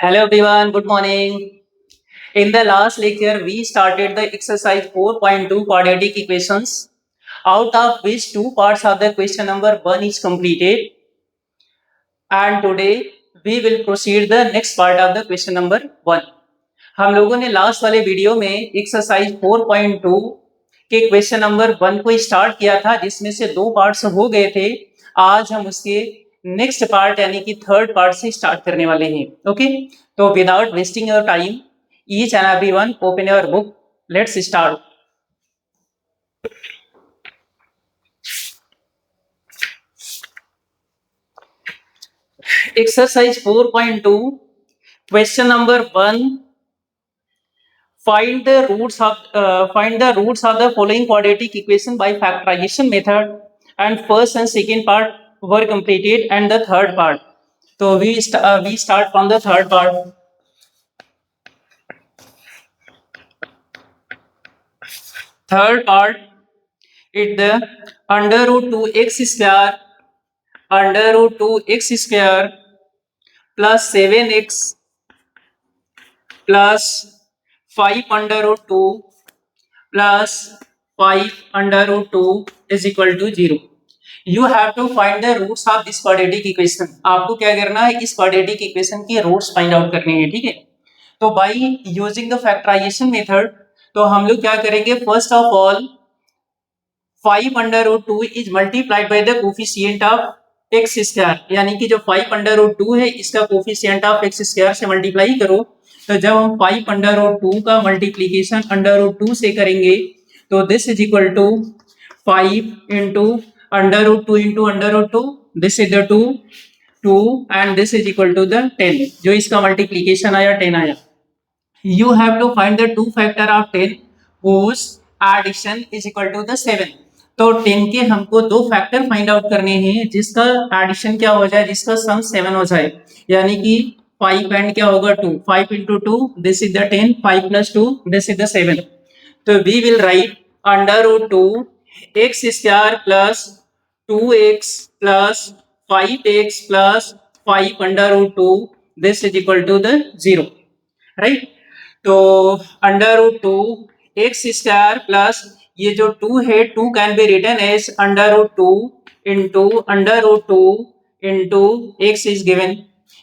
Hello everyone, good morning. In the last lecture, we started the exercise 4.2 quadratic equations, out of which two parts of the question number 1 is completed. And today, we will proceed the next part of the question number 1. हम लोगों ने last वाले video में exercise 4.2 के question number 1 को start किया था, जिसमें से दो पार्ट्स हो गए थे. आज हम उसके नेक्स्ट पार्ट यानी कि थर्ड पार्ट से स्टार्ट करने वाले हैं. ओके, तो without wasting your time, each and everyone open your book. Let's start. Exercise 4.2 question number 1. Find the roots of the following quadratic equation by factorization method. And first and second part were completed, and the third part. So we start from the third part. Third part is the under root 2x square plus 7x plus 5 under root 2 plus 5 under root 2 is equal to 0. You have to find the roots of this quadratic equation. आपको क्या करना है, इस quadratic equation के roots find out करने हैं. ठीक है, तो by using the factorization method, तो हम लोग क्या करेंगे, first of all 5 under root 2 is multiplied by the coefficient of x square. यानी कि जो 5 under root 2 है, इसका coefficient of x square से मल्टीप्लाई करो. तो जब हम 5 under root 2 का मल्टीप्लीकेशन under root 2 से करेंगे, तो this is equal to 5 into under root 2 into under root 2. This is the 2 and this is equal to the 10. जो इसका मल्टीप्लीकेशन आया 10 आया. You have to find the two factor of 10 whose addition is equal to the 7. तो 10 के हमको दो factor find out करने हैं जिसका एडिशन क्या हो जाए, जिसका सम 7 हो जाए. यानी कि 5 एंड क्या होगा 2. 5 into 2 this is the 10. 5 plus 2 this is the 7. तो we will write under root 2 x square plus 2x plus 5x plus 5 under root 2 this is equal to the 0. Right, तो under root 2 x square plus ये जो 2 है 2 can be written as under root 2 into under root 2 into x is given.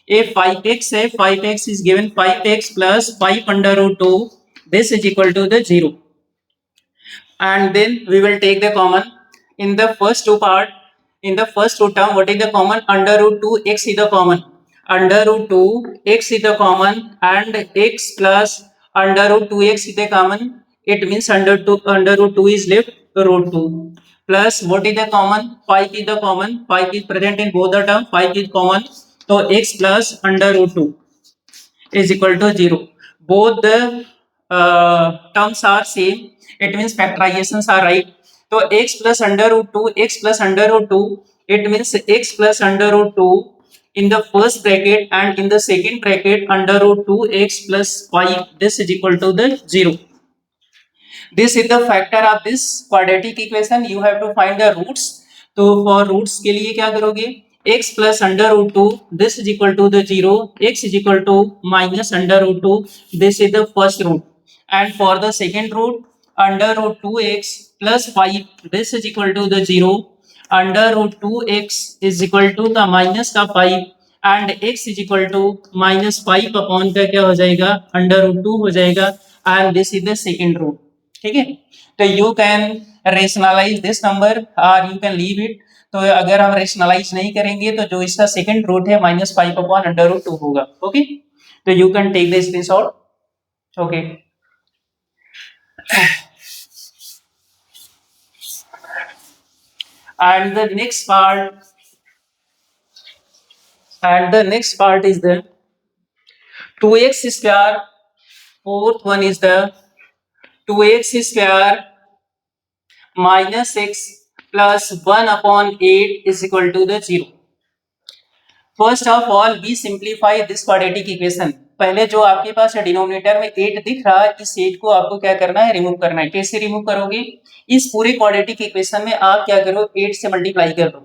A 5x है, 5x is given 5x plus 5 under root 2 this is equal to the 0. And then we will take the common in the first two part. In the first two term, what is the common? Under root 2 x is the common. Under root 2 x is the common, and x plus under root 2x is the common. It means under root 2 is left, root 2 plus what is the common? 5 is the common. 5 is present in both the term. 5 is common, so x plus under root 2 is equal to 0. Both the terms are same. It means factorizations are right. So x plus under root 2, x plus under root 2, it means x plus under root 2 in the first bracket, and in the second bracket under root 2x plus 5 this is equal to the 0. This is the factor of this quadratic equation. You have to find the roots. तो for roots के लिए क्या करोगे, x plus under root 2 this is equal to the 0, x is equal to minus under root 2 this is the first root, and for the second root under root 2x plus 5 this is equal to the 0, under root 2x is equal to the minus का 5 and x is equal to minus 5 upon का क्या हो जाएगा under root 2 हो जाएगा, and this is the second root. ठीक है, तो you can rationalise this number और यू कैन लीव इट. तो अगर हम रेशनलाइज नहीं करेंगे तो जो इसका सेकंड रूट है माइनस 5 अपॉन अंडर रूट 2 होगा. ओके, तो you can take the screenshot. Okay, and the next part is the 2x square. Fourth one is the 2x square minus x plus 1 upon 8 is equal to the 0. First of all, we simplify this quadratic equation. पहले जो आपके पास denominator में 8 दिख रहा है, इस 8 को आपको क्या करना है, रिमूव करना है. कैसे रिमूव करोगे, इस पूरे क्वाड्रेटिक इक्वेशन में आप क्या करो, 8 से मल्टीप्लाई कर दो.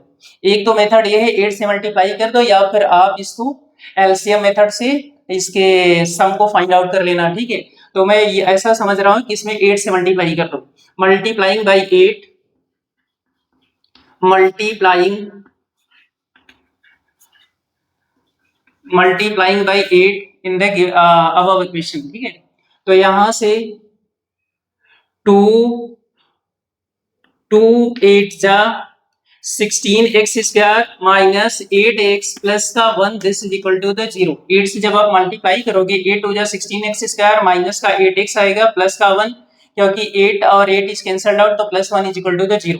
एक तो मेथड ये है 8 से मल्टीप्लाई कर दो, या फिर आप इसको एलसीएम मेथड से इसके सम को फाइंड आउट कर लेना, ठीक है। तो मैं ये ऐसा समझ रहा हूँ कि इसमें 8 से मल्टीप्लाई कर दो, multiplying by 8, multiplying by 8 in the above equation, ठीक है। तो यहां से 2 2 8 जा 16x square minus 8x plus का 1 this is equal to the 0। 8 से जब आप मल्टीप्लाई करोगे 8 हो जा 16x स्क्वायर माइनस का 8x आएगा प्लस का 1, क्योंकि 8 और 8 इज कैंसल्ड आउट तो plus 1 is equal to the 0।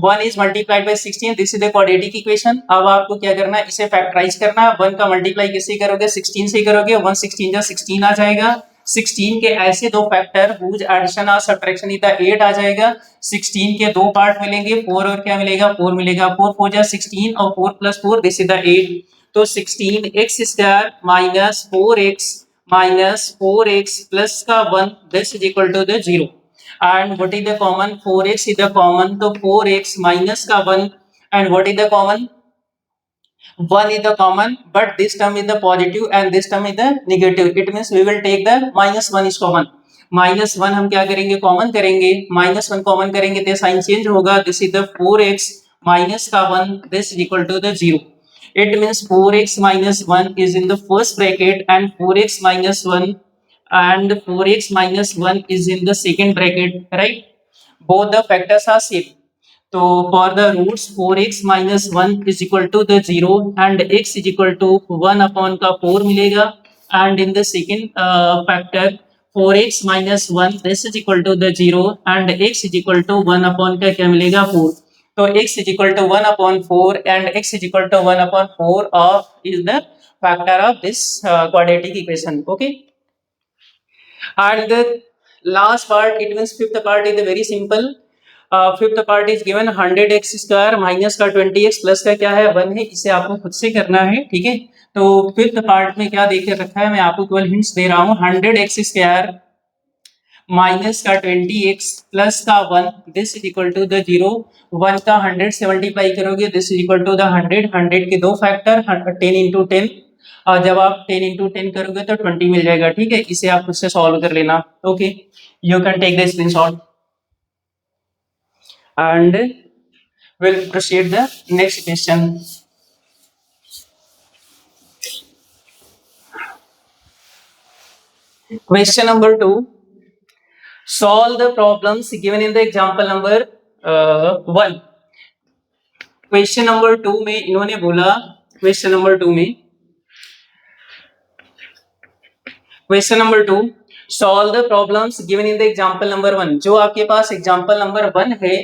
1 is multiplied by 16, this is the quadratic equation. अब आपको क्या करना है, इसे फैक्टराइज करना है। 1 का मल्टीप्लाई किससे करोगे, 16 से करोगे, 1 16 जा 16 आ जाएगा। 16 के ऐसे दो फैक्टर हुज एडिशन और सब्ट्रैक्शन इज द 8 आ जाएगा। 16 के दो पार्ट मिलेंगे, 4 और क्या मिलेगा, 4 मिलेगा। 4 4 जा 16 और 4 प्लस 4 दिस इज द 8। तो 16x square minus 4x plus का 1 this is equal to the 0। and what is the common, 4x is the common, तो 4x minus का 1 and what is the common, 1 is the common, but this term is the positive and this term is the negative, it means we will take the minus 1 is common। Minus 1 हम क्या करेंगे, common करेंगे, minus 1 common करेंगे तो sign change होगा, this is the 4x minus का 1 this is equal to the 0। it means 4x minus 1 is in the first bracket and 4x minus 1 and 4x minus 1 is in the second bracket, right? Both the factors are same, so for the roots 4x minus 1 is equal to the 0 and x is equal to 1 upon का 4 मिलेगा, and in the second factor 4x minus 1 this is equal to the 0 and x is equal to 1 upon का क्या मिलेगा, 4। तो x is equal to 1 upon 4 and x is equal to 1 upon 4 of is the factor of this quadratic equation, okay। And the last part, it means fifth part is very simple। fifth part is given 100x square minus का 20x plus का क्या है 1 है, इसे आपको खुद से करना है, ठीक है। तो फिफ्थ पार्ट में क्या देके रखा है, मैं आपको केवल हिंट्स दे रहा हूँ। 100x स्क्वायर माइनस का 20x प्लस का 1 this is equal to the 0। 1 का 100 से मल्टीप्लाई करोगे this is equal to the 100। 100 के दो फैक्टर 10 इंटू 10, और जब आप 10 इंटू 10 करोगे तो 20 मिल जाएगा, ठीक है। इसे आप खुद से सॉल्व कर लेना, okay. You can take the screenshot and we'll proceed the next question। Question number 2, solve the problems given in the example number 1। Question number 2 में इन्होंने बोला, क्वेश्चन नंबर 2 में question number 2 solve the problems given in the example number 1। जो आपके पास example number 1 है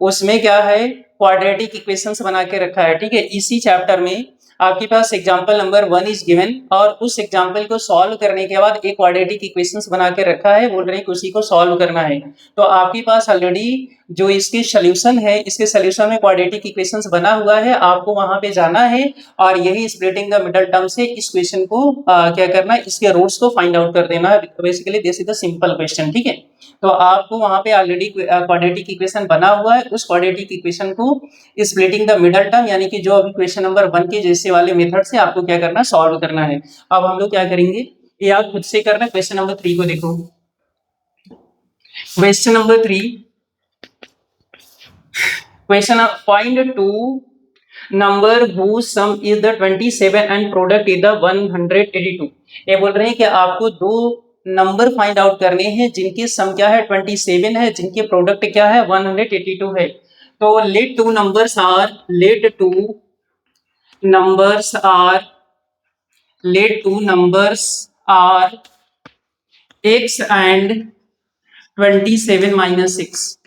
उसमें क्या है, क्वाड्रेटिक इक्वेशंस बना के रखा है, ठीक है। इसी चैप्टर में आपके पास एग्जांपल नंबर 1 इज गिवन और उस एग्जांपल को सॉल्व करने के बाद एक क्वाड्रेटिक इक्वेशंस बना के रखा है, बोल रहे हैं कि उसी को सॉल्व करना है। तो आपके पास ऑलरेडी जो इसके सॉल्यूशन है, इसके सॉल्यूशन में क्वाड्रेटिक इक्वेशंस बना हुआ है, आपको वहां पे जाना है और यही स्प्लिटिंग द मिडल टर्म से इस क्वेश्चन को क्या करना है, इसके रूट्स को फाइंड आउट कर देना है। Basically this is the simple question, ठीक है। तो आपको वहां पे ऑलरेडी क्वाड्रेटिक इक्वेशन बना हुआ है, उस क्वाड्रेटिक इक्वेशन को स्प्लिटिंग द मिडल टर्म यानी कि जो अभी क्वेश्चन नंबर 1 के जैसे वाले मेथड से आपको क्या करना है, सॉल्व करना है। अब हम लोग क्या करेंगे, ये आप खुद से करना। क्वेश्चन नंबर 3 को देखो। Question number 3, question find 2 number whose sum is the 27 and product is the 182। ये बोल रहे हैं कि आपको दो नंबर फाइंड आउट करने हैं जिनकी सम क्या है 27 है, जिनके प्रोडक्ट क्या है 182 है। तो let two numbers are x and 27 minus 6,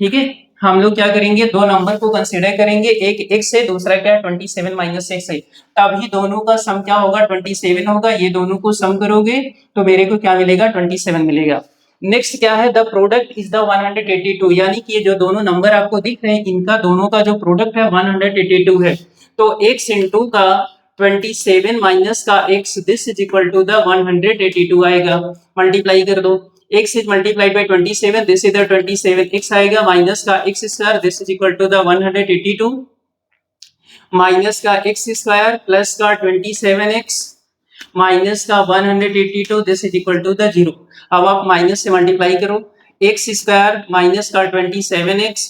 ठीक है। हम लोग क्या करेंगे, दो नंबर को कंसीडर करेंगे, एक x है, दूसरा क्या है 27 माइनस 6 है। तभी दोनों का सम क्या होगा 27 होगा। ये दोनों को सम करोगे तो मेरे को क्या मिलेगा 27 मिलेगा। नेक्स्ट क्या है, द प्रोडक्ट इज द 182, यानी कि ये जो दोनों नंबर आपको दिख रहे हैं इनका दोनों का जो प्रोडक्ट है 182 है। तो x इंटू का 27 माइनस का x this is equal to the 182 आएगा। मल्टीप्लाई कर दो, x is multiplied by 27, this is the 27, x आएगा माइनस का x square this is equal to the 182। Minus का एक्स स्क्वायर प्लस का 27x माइनस का 182 this is equal to the zero. अब आप माइनस से मल्टीप्लाई करो, एक्स स्क्वायर माइनस का 27x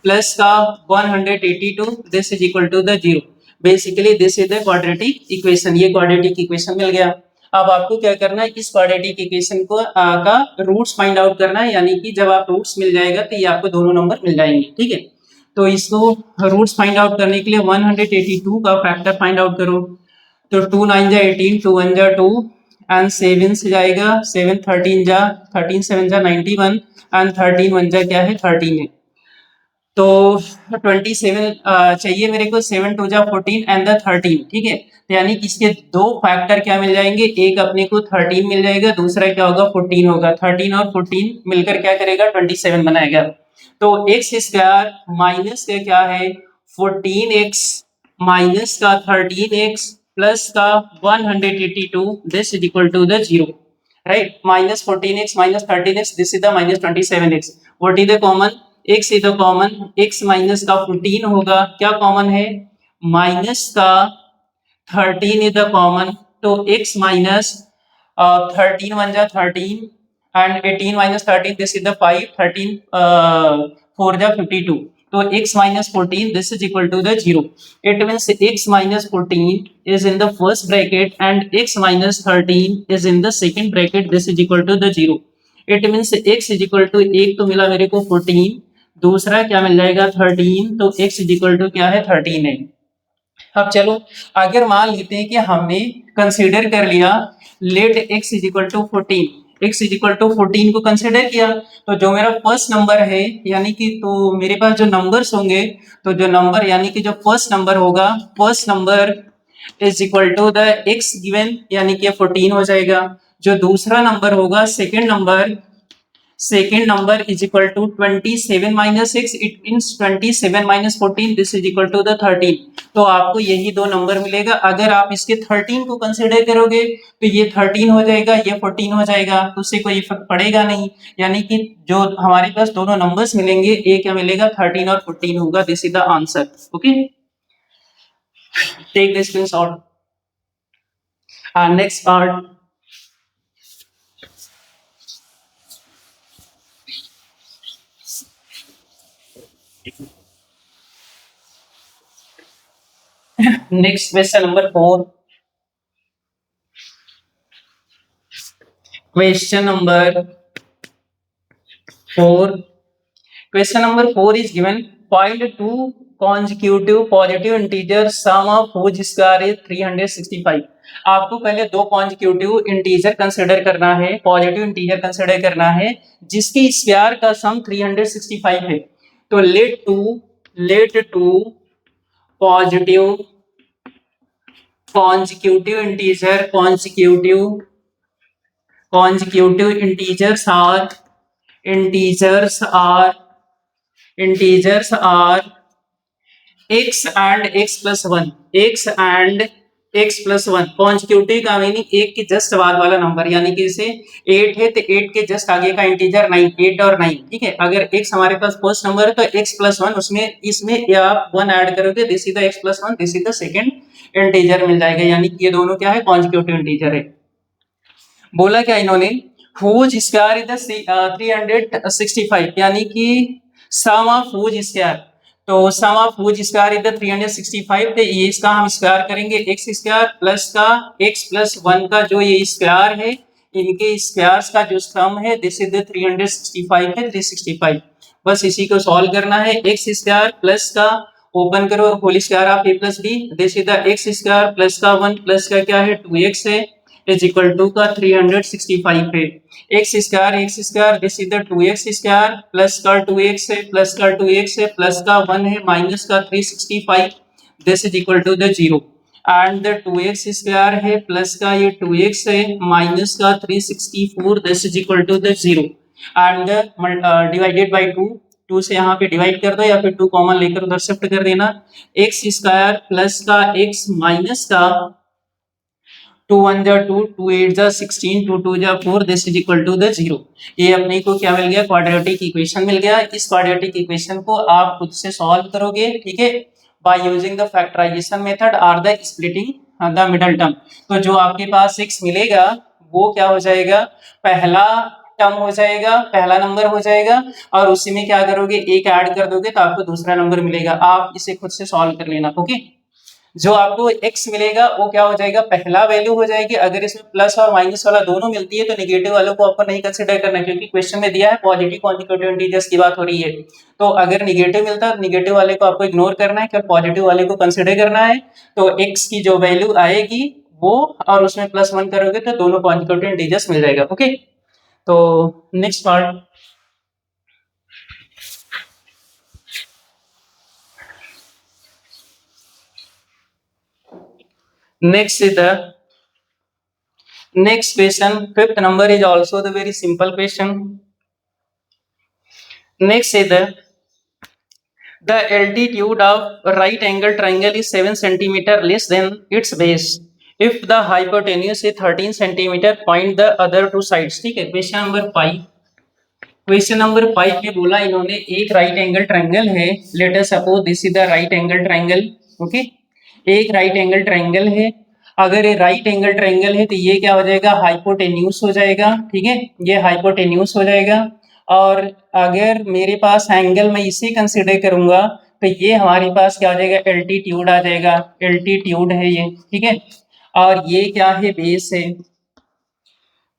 प्लस का 182 this is equal to the zero. Basically this is the quadratic equation, ये क्वाड्रेटिक इक्वेशन मिल गया। अब आपको क्या करना है, इस क्वाड्रेटिक इक्वेशन को का रूट्स फाइंड आउट करना है, यानी कि जब आप रूट्स मिल जाएगा तो ये आपको दोनों नंबर मिल जाएंगे, ठीक है। तो इसको रूट्स फाइंड आउट करने के लिए 182 का फैक्टर फाइंड आउट करो। तो 2 9 जा 18, 2 1 जा 2 एंड 7 से जाएगा 7 13 जा 13 7 जा 91 एंड 13 1 जा क्या है 13 है। तो 27 चाहिए मेरे को, 7 2 जा 14 एंड द 13, ठीक है। तो यानी कि इसके दो फैक्टर क्या मिल जाएंगे, एक अपने को 13 मिल जाएगा, दूसरा क्या होगा 14 होगा। 13 और 14 मिलकर क्या करेगा 27 बनाएगा। तो एक्स स्क्वायर माइनस का क्या है 14x माइनस का 13x प्लस का 182 this is equal to the zero, right. Minus 14x minus 13x this is the minus 27x। What is the common, x is the common, x minus का 14 होगा, क्या common है minus का 13 is the common. तो x minus 13 1 जा 13 and 18 minus 13 this is the 5, 13 4 जा 52। तो x minus 14 this is equal to the 0। It means x minus 14 is in the first bracket and x minus 13 is in the second bracket, this is equal to the 0। It means x is equal to, एक तो मिला मेरे को 14, दूसरा क्या मिल जाएगा 13, तो x is equal to क्या है 13 है। अब चलो अगर मान लेते हैं कि हमने कंसीडर कर लिया let x is equal to 14, x is equal to 14 को कंसीडर किया, तो जो मेरा फर्स्ट नंबर है यानी कि, तो मेरे पास जो नंबर्स होंगे, तो जो नंबर यानी कि जो फर्स्ट नंबर होगा, first number is equal to the x given यानी कि 14 हो जाएगा। जो दूसरा नंबर होगा second number is equal to 27 minus 6, it means 27 minus 14 this is equal to the 13। तो आपको यही दो नंबर मिलेगा। अगर आप इसके 13 को कंसीडर करोगे तो ये 13 हो जाएगा, ये 14 हो जाएगा, तो उससे कोई फर्क पड़ेगा नहीं। यानी कि जो हमारे पास दोनों नंबर्स मिलेंगे, एक क्या मिलेगा 13 और 14 होगा, this is the answer. Okay, take this screenshot. Next part, next question number 4। question number 4 question number 4 is given, find two consecutive positive integers sum of whose square is 365। आपको पहले दो कॉन्जिक्यूटिव इंटीजर कंसिडर करना है, positive integer consider करना है जिसकी square का सम 365 है। तो let two positive consecutive integers are x and x plus 1, x and x plus 1। Consecutive का मीनिंग एक के जस्ट बाद वाला नंबर, यानी कि जैसे 8 है तो 8 के जस्ट आगे का इंटीजर 9, 8 और 9, ठीक है। अगर x हमारे पास फर्स्ट नंबर है तो x प्लस 1, उसमें इसमें आप 1 ऐड करोगे, this is the x plus 1, this is the second integer मिल जाएगा, यानी कि ये दोनों क्या है कॉन्जिक्यूटिव इंटीजर है। बोला क्या इन्होंने, whose square is the 365, यानी कि सम ऑफ whose square, तो सम of whose square is the 365, तो ये इसका हम स्क्वायर करेंगे x स्क्वायर प्लस का x प्लस 1 का जो ये स्क्वायर है, इनके स्क्वायर्स का जो सम है दिस इज द 365 है 365। बस इसी को सॉल्व करना है, x स्क्वायर प्लस का ओपन करो whole square of a plus b, this is the x square plus का 1 प्लस का क्या है 2x है इज इक्वल टू का 365 है। x square this is the 2x square plus का 2x है प्लस का 2x है प्लस का 1 है माइनस का 365 this is equal to the 0 and the 2x square है प्लस का ये 2x है माइनस का 364 this is equal to the 0 and divided by 2 से यहाँ पे डिवाइड कर दो या फिर 2 कॉमन लेकर उधर शिफ्ट कर देना। x स्क्वायर प्लस का x माइनस का 2 1 जा 2, 2 8 जा 16, 2 2 जा 4 this is equal to the 0। ये अपने को क्या मिल गया, क्वाड्रेटिक इक्वेशन मिल गया। इस क्वाड्रेटिक इक्वेशन को आप खुद से सॉल्व करोगे, ठीक है। By using the factorization method or the splitting the middle term. तो जो आपके पास x मिलेगा वो क्या हो जाएगा, पहला टर्म हो जाएगा, पहला नंबर हो जाएगा, और उसी में क्या करोगे, एक ऐड कर दोगे तो आपको दूसरा नंबर मिलेगा। आप इसे खुद से सॉल्व कर लेना। ओके, जो आपको x मिलेगा वो क्या हो जाएगा, पहला वैल्यू हो जाएगी। अगर इसमें प्लस और माइनस वाला दोनों मिलती है तो नेगेटिव वालों को आपको नहीं कंसीडर करना, क्योंकि क्वेश्चन में दिया है पॉजिटिव कॉन्जिक्यूटिव इंटीजर्स की बात हो रही है। तो अगर नेगेटिव मिलता है तो नेगेटिव वाले को आपको इग्नोर करना है, क्या पॉजिटिव वाले को कंसीडर करना है। तो x की जो वैल्यू आएगी वो, और उसमें +1 करोगे तो दोनों कॉन्जिक्यूटिव इंटीजर्स मिल जाएगा। ओके, तो next part, next is the next question. Fifth number is also the very simple question. Next is the altitude of right angle triangle is 7 centimeter less than its base. If the hypotenuse is 13 centimeter, find the other two sides. ठीक है, question number 5। Question number 5 में बोला इन्होंने एक right angle triangle है, let us suppose this is the right angle triangle. Okay, एक right angle triangle है। अगर ये राइट एंगल ट्रायंगल है तो ये क्या हो जाएगा, हाइपोटेन्यूज हो जाएगा। ठीक है, ये हाइपोटेन्यूज हो जाएगा। और अगर मेरे पास एंगल मैं इसे कंसिडर करूंगा तो ये हमारे पास क्या हो जाएगा, एल्टीट्यूड आ जाएगा। एल्टीट्यूड है ये, ठीक है, और ये क्या है, बेस है।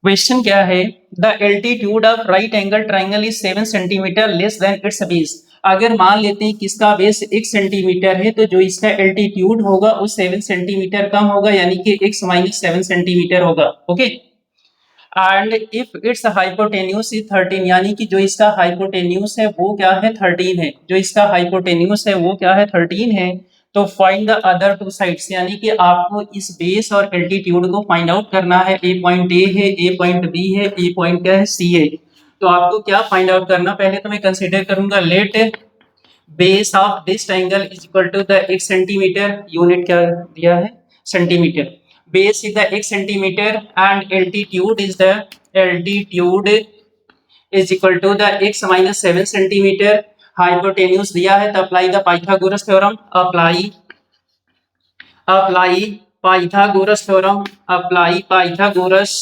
क्वेश्चन क्या है, the altitude of right angle triangle is 7 centimetre less than it's base. अगर मान लेते हैं कि इसका बेस 1 सेंटीमीटर है तो जो इसका एल्टीट्यूड होगा वो 7 सेंटीमीटर कम होगा, यानी कि x माइनस 7 सेंटीमीटर होगा। Okay, and if it's hypotenuse is 13, यानी कि जो इसका हाइपोटेन्यूज है वो क्या है, 13 है। जो इसका हाइपोटेन्यूज है वो क्या है, 13 है। तो find the other two sides, यानी कि आपको इस बेस और एल्टीट्यूड को फाइंड आउट करना है। ए पॉइंट ए है, ए पॉइंट बी है, ए पॉइंट क्या है, सी है। तो आपको क्या फाइंड आउट करना, पहले तो मैं कंसीडर करूंगा let base of this triangle is equal to the 1 centimetre, unit क्या दिया है, centimetre. Base is the x centimeter and altitude is equal to the x minus 7 centimeter. Hypotenuse दिया है तो apply the Pythagoras theorem. apply Pythagoras theorem. apply Pythagoras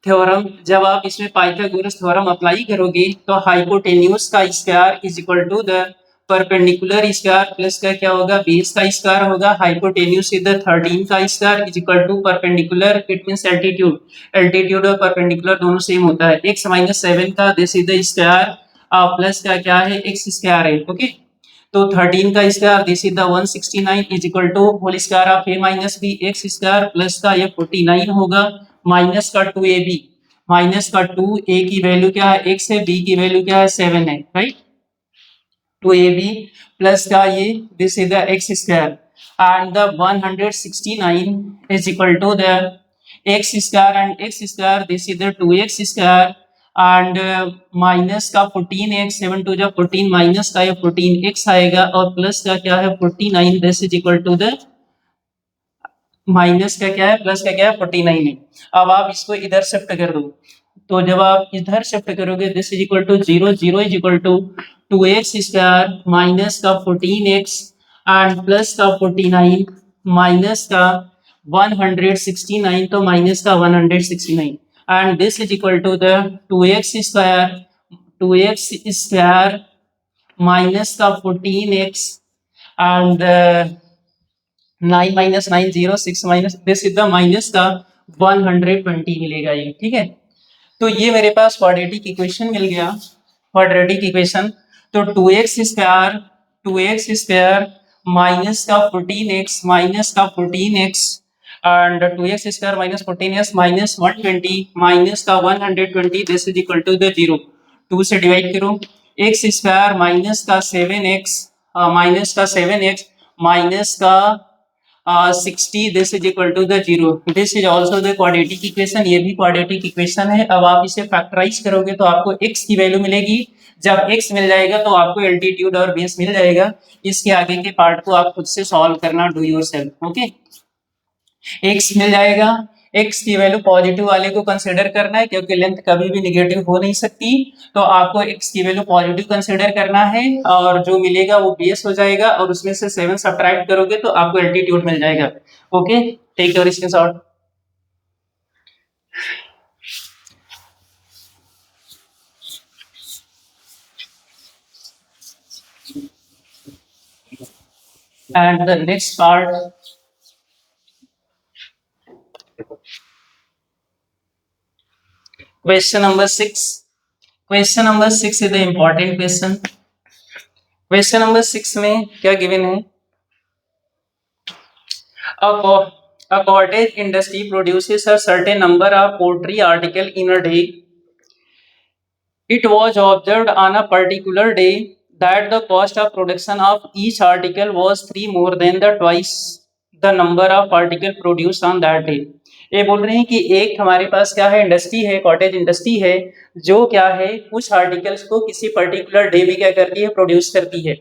theorem. जब आप इसमें Pythagoras theorem apply करोगे तो हाइपोटेन्यूज का square is equal to the perpendicular square plus का क्या होगा, बेस का स्क्वायर होगा। हाइपोटेन्यूज इज द 13 का square is equal to perpendicular, it means altitude. Altitude और परपेंडिकुलर दोनों सेम होता है। x माइनस 7 का this is the square plus का क्या है, x स्क्वायर है। ओके, तो 13 का square this is the 169 is equal to whole square of a minus b x square plus का ये 49 होगा, माइनस का 2ab, माइनस का 2a की वैल्यू क्या है, x है, b की वैल्यू क्या है, 7 है, राइट। 2ab प्लस का ये this is the x square and the 169 is equal to the x square and x square this is the 2x square and minus का 14x, 7 टू जा 14, minus का ये 14x आएगा और प्लस का क्या है 49, this is equal to the minus का क्या है, प्लस का क्या है 49 है। अब आप इसको इधर शिफ्ट कर दो, तो जब आप इधर शिफ्ट करोगे this is equal to 0, 0 is equal to 2x square minus का 14x एंड प्लस का 49 माइनस का 169, तो माइनस का 169 and this is equal to the 2x square, 2x square minus का 14x and 9 minus 9 0 6 minus this is the minus का 120 मिलेगा ये, ठीक है। तो ये मेरे पास क्वाड्रेटिक इक्वेशन मिल गया, क्वाड्रेटिक इक्वेशन। तो 2x स्क्वायर माइनस का 14x माइनस का 14x and 2x square minus 14x minus 120 minus का 120 this is equal to the 0। 2 से डिवाइड करो, x स्क्वायर माइनस का 7x माइनस का 7x माइनस का 60 this is equal to the 0। This is also the quadratic equation, ये भी quadratic equation है। अब आप इसे फैक्टराइज करोगे तो आपको x की वैल्यू मिलेगी। जब x मिल जाएगा तो आपको एल्टीट्यूड और बेस मिल जाएगा। इसके आगे के पार्ट को आप खुद से सॉल्व करना, डू योरसेल्फ। ओके, x मिल जाएगा, एक्स की वैल्यू पॉजिटिव वाले को कंसिडर करना है क्योंकि लेंथ कभी भी निगेटिव हो नहीं सकती, तो आपको एक्स की वैल्यू पॉजिटिव कंसिडर करना है और जो मिलेगा वो बेस हो जाएगा और उसमें से 7 सब्ट्रैक्ट करोगे तो आपको एल्टीट्यूड मिल जाएगा। Okay, take your screenshot. And the next part, question number 6. Question number 6 is the important question. Question number 6 में क्या given है? A cottage industry produces a certain number of poultry articles in a day. It was observed on a particular day that the cost of production of each article was 3 more than the twice the number of article produced on that day. ये बोल रहे हैं कि एक हमारे पास क्या है, industry है, कॉटेज इंडस्ट्री है, जो क्या है कुछ आर्टिकल्स को किसी पर्टिकुलर डे में क्या करती है, प्रोड्यूस करती है।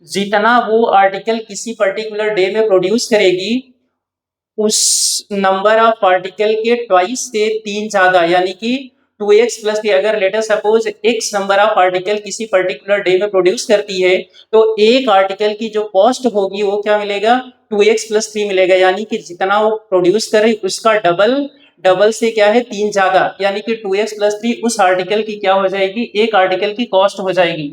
जितना वो आर्टिकल किसी पर्टिकुलर डे में प्रोड्यूस करेगी उस नंबर ऑफ पार्टिकल के ट्वाइस से 3 ज्यादा, यानी कि 2x प्लस 3। अगर later suppose x number of article किसी पर्टिकुलर डे में प्रोड्यूस करती है तो एक आर्टिकल की जो कॉस्ट होगी वो क्या मिलेगा, 2x प्लस 3 मिलेगा, यानी कि जितना वो प्रोड्यूस करे उसका डबल, डबल से क्या है 3 ज्यादा, यानी कि 2x प्लस 3 उस आर्टिकल की क्या हो जाएगी, एक आर्टिकल की कॉस्ट हो जाएगी।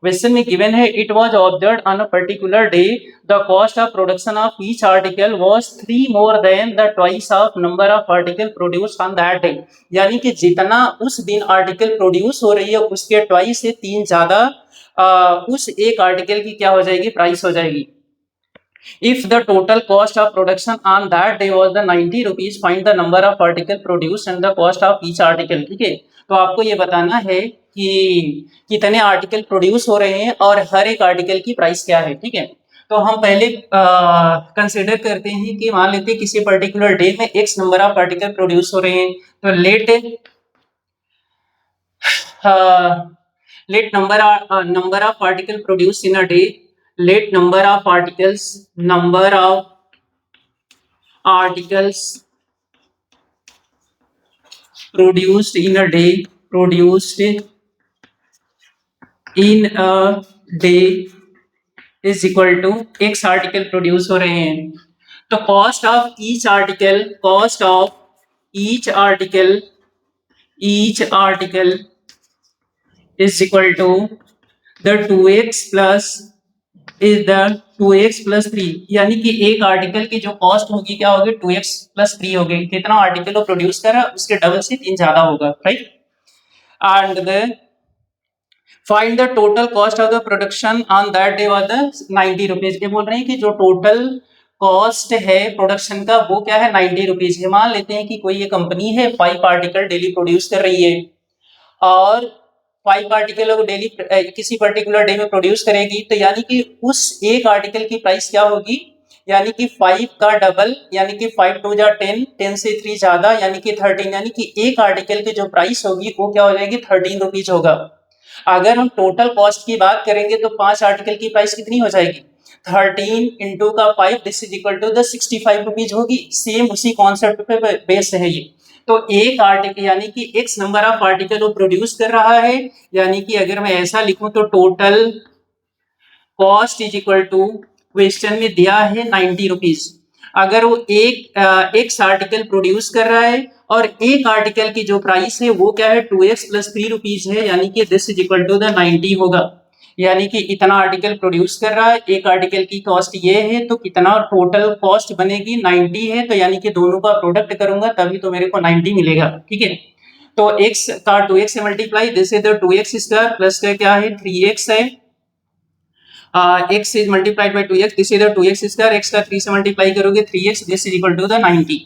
क्वेश्चन में गिवन है it was observed on a particular day the cost of production of each article was 3 more than the twice of number of article produced on that day, यानी कि जितना उस दिन आर्टिकल प्रोड्यूस हो रही है उसके ट्वाइस से 3 ज्यादा उस एक आर्टिकल की क्या हो जाएगी, प्राइस हो जाएगी। If the total cost of production on that day was the 90 rupees, find the number of article produced and the cost of each article। ठीक है, तो आपको ये बताना है कि कितने आर्टिकल प्रोड्यूस हो रहे हैं और हर एक आर्टिकल की प्राइस क्या है। ठीक है, तो हम पहले कंसिडर करते हैं कि मान लेते हैं किसी पर्टिकुलर डे में x number of article produce हो रहे हैं, तो let number of article produced in a day, let number of articles produced in a day, produced in a day is equal to x article produce हो रहे हैं, तो cost of each article, cost of each article is equal to the 2x plus is the 2x plus 3, यानी कि एक article की जो cost होगी क्या होगी, 2x plus 3 होगी। कितना आर्टिकल वो प्रोड्यूस कर रहा है उसके डबल से 3 ज्यादा होगा, right. And the find the total cost of the production on that day was the 90 rupees. ये बोल रहे हैं कि जो टोटल कॉस्ट है प्रोडक्शन का वो क्या है, 90 रुपीज है। मान लेते हैं कि कोई ये कंपनी है 5 आर्टिकल डेली प्रोड्यूस कर रही है और 5 आर्टिकल को डेली किसी पर्टिकुलर डे में प्रोड्यूस करेगी, तो यानी कि उस एक आर्टिकल की प्राइस क्या होगी, यानी कि 5 का डबल, यानी कि 5 2 जा 10, 10 से 3 ज्यादा, यानी कि 13, यानी कि एक आर्टिकल की जो प्राइस होगी वो क्या हो जाएगी, 13 रुपीज होगा। अगर हम टोटल कॉस्ट की बात करेंगे तो 5 आर्टिकल की प्राइस कितनी हो जाएगी, 13 इंटू का 5 this is equal to the 65 rupees होगी। सेम उसी कॉन्सेप्ट पे बेस है ये। तो एक आर्टिकल यानी कि एक्स नंबर ऑफ आर्टिकल वो प्रोड्यूस कर रहा है, यानी कि अगर मैं ऐसा लिखूं तो total cost is equal to, question में दिया है 90 रुपीज। अगर वो एक आर्टिकल प्रोड्यूस कर रहा है और एक आर्टिकल की जो प्राइस है वो क्या है, 2x प्लस 3 रुपीज है, यानी कि this is equal to the 90 होगा। यानी कि इतना आर्टिकल प्रोड्यूस कर रहा है, एक आर्टिकल की कॉस्ट ये है, तो कितना टोटल कॉस्ट बनेगी, 90 है, तो यानी कि दोनों का प्रोडक्ट करूंगा तभी तो मेरे को 90 मिलेगा। ठीक है, तो x का 2x से multiply, this is the 2x square plus का क्या है 3x है, x is multiplied by 2x, this is the 2x square, x का 3 से मल्टीप्लाई करोगे 3x, this is equal to the 90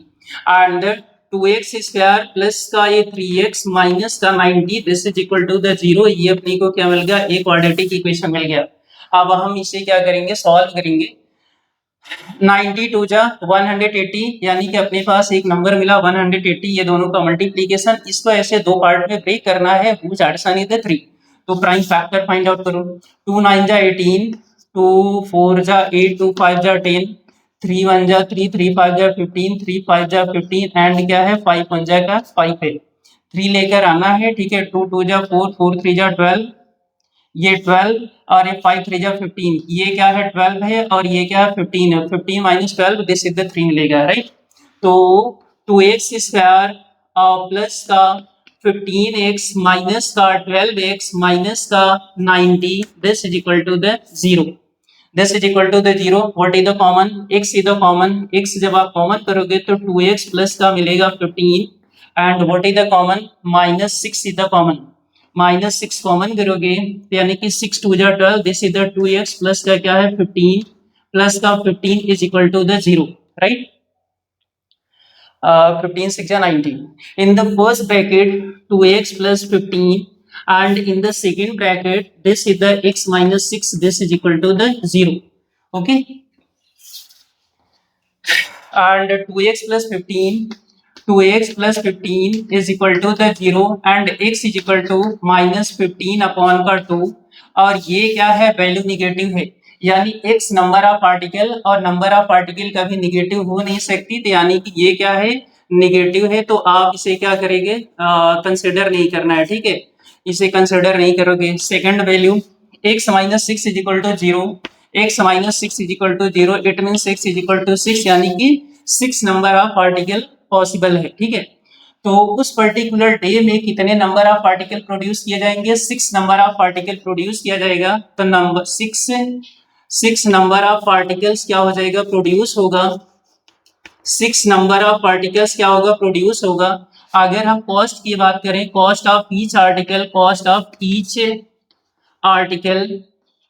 and 2x square plus का ये 3x माइनस का 90, this is equal to the 0। ये अपने को क्या मिल गया, एक क्वाड्रेटिक इक्वेशन मिल गया। अब हम इसे क्या करेंगे, सॉल्व करेंगे। 90 टू जा 180, यानी कि अपने पास एक नंबर मिला 180, ये दोनों का मल्टीप्लीकेशन, इसको ऐसे दो पार्ट में ब्रेक करना है, व्हिच एडिशन इज द 3। तो प्राइम फैक्टर फाइंड आउट करो, 2 9 जा 18, 2 4 जा 8, 2 5 जा 10, 3 1 जा 3, 3 5 जा 15, 3 5 जा 15 एंड क्या है 5 1 जा का 5 है, 3 लेकर आना है, ठीक है। 2 2 जा 4, 4 3 जा 12, ये 12 और ये 5 3 जा 15, ये क्या है 12 है और ये क्या है 15 है, 15 माइनस 12 दिस इज द 3 मिलेगा, राइट। तो 2x स्क्वायर प्लस का 15x माइनस का 12x माइनस का 90 this is equal to the 0, this is equal to the 0। What is the common, x is the common, x जब आप common करोगे तो 2x plus का मिलेगा 15 and what is the common, minus 6 is the common, minus 6 common करोगे तो यानी कि 6 2 जा 12, this is the 2x plus का क्या है 15 प्लस का 15 is equal to the 0, right. 15 6 are 19. In the first bracket 2x plus 15 and in the second bracket this is the x minus 6, this is equal to the 0, okay, and 2x plus 15, 2x plus 15 is equal to the 0 and x is equal to minus 15 upon का 2 और ये क्या है value negative है, यानी x number of particle और number of particle कभी negative हो नहीं सकती, तो यानी कि ये क्या है निगेटिव है, तो आप इसे क्या करेंगे कंसिडर नहीं करना है, ठीक है, इसे कंसिडर नहीं करोगे। Second value x minus 6 is equal to 0, x minus 6 is equal to 0, it mean 6 is equal to 6, यानी कि 6 नंबर ऑफ पार्टिकल पॉसिबल है, ठीक है। तो उस पर्टिकुलर डे में कितने नंबर ऑफ पार्टिकल प्रोड्यूस किए जाएंगे, 6 नंबर ऑफ पार्टिकल प्रोड्यूस किया जाएगा, तो नंबर 6 नंबर ऑफ पार्टिकल्स क्या हो जाएगा प्रोड्यूस होगा, 6 नंबर ऑफ पार्टिकल्स क्या होगा प्रोड्यूस होगा। अगर हम कॉस्ट की बात करें, cost of each article, cost of each article,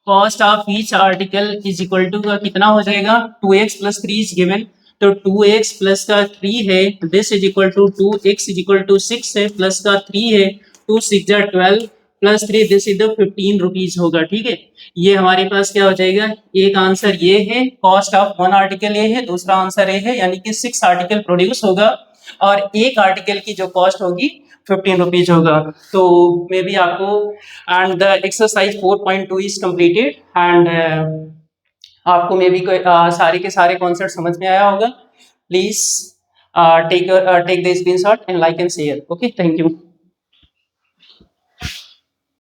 cost of each article is equal to का कितना हो जाएगा 2x प्लस 3 इज गिवन, तो 2x प्लस का 3 है, this is equal to 2x is equal to 6 है, प्लस का 3 है, 2 6 जा 12 plus 3 this is the 15 rupees होगा, ठीक है। ये हमारे पास क्या हो जाएगा, एक आंसर ये है कॉस्ट ऑफ वन आर्टिकल ये है, दूसरा आंसर ये है, यानी कि 6 आर्टिकल प्रोड्यूस होगा और एक आर्टिकल की जो कॉस्ट होगी 15 रुपीज होगा। तो मे बी आपको and the exercise 4.2 is completed and आपको मे बी सारे के सारे कॉन्सेप्ट समझ में आया होगा। Please take the screenshot and like and share, okay, thank you.